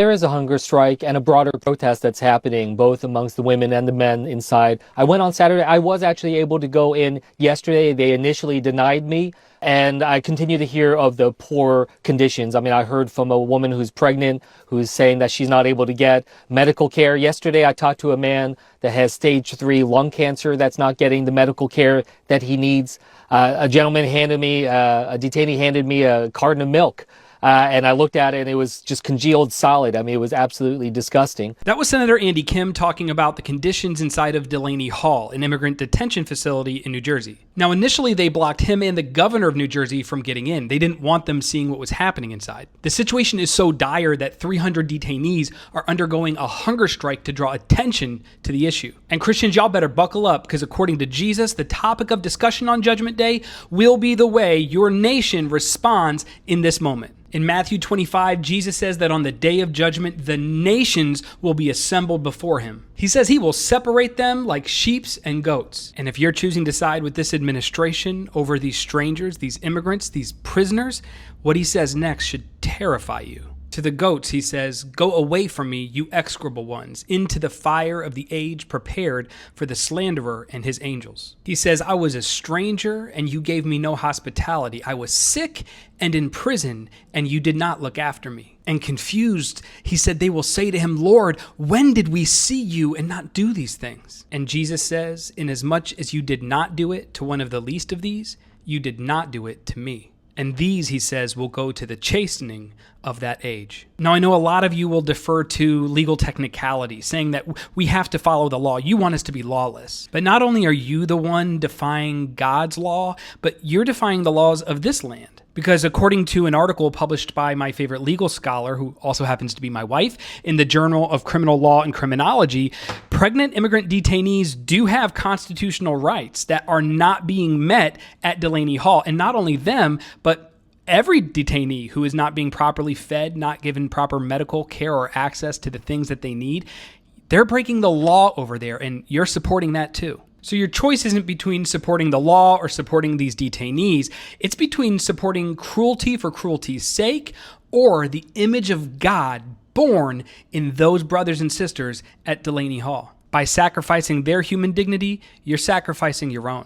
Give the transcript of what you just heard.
There is a hunger strike and a broader protest that's happening both amongst the women and the men inside. I went on Saturday. I was actually able to go in yesterday. They initially denied me, and I continue to hear of the poor conditions. I mean, I heard from a woman who's pregnant who's saying that she's not able to get medical care. Yesterday, I talked to a man that has stage 3 lung cancer that's not getting the medical care that he needs. A detainee handed me a carton of milk. And I looked at it and it was just congealed solid. I mean, it was absolutely disgusting. That was Senator Andy Kim talking about the conditions inside of Delaney Hall, an immigrant detention facility in New Jersey. Now, initially, they blocked him and the governor of New Jersey from getting in. They didn't want them seeing what was happening inside. The situation is so dire that 300 detainees are undergoing a hunger strike to draw attention to the issue. And Christians, y'all better buckle up, because according to Jesus, the topic of discussion on Judgment Day will be the way your nation responds in this moment. In Matthew 25, Jesus says that on the day of judgment, the nations will be assembled before him. He says he will separate them like sheep and goats. And if you're choosing to side with this administration over these strangers, these immigrants, these prisoners, what he says next should terrify you. To the goats, he says, "Go away from me, you execrable ones, into the fire of the age prepared for the slanderer and his angels." He says, "I was a stranger, and you gave me no hospitality. I was sick and in prison, and you did not look after me." And confused, he said, they will say to him, "Lord, when did we see you and not do these things?" And Jesus says, "Inasmuch as you did not do it to one of the least of these, you did not do it to me." And these, he says, will go to the chastening of that age. Now, I know a lot of you will defer to legal technicality, saying that we have to follow the law. You want us to be lawless. But not only are you the one defying God's law, but you're defying the laws of this land. Because according to an article published by my favorite legal scholar, who also happens to be my wife, in the Journal of Criminal Law and Criminology, pregnant immigrant detainees do have constitutional rights that are not being met at Delaney Hall. And not only them, but every detainee who is not being properly fed, not given proper medical care or access to the things that they need, they're breaking the law over there, and you're supporting that too. So your choice isn't between supporting the law or supporting these detainees. It's between supporting cruelty for cruelty's sake or the image of God born in those brothers and sisters at Delaney Hall. By sacrificing their human dignity, you're sacrificing your own.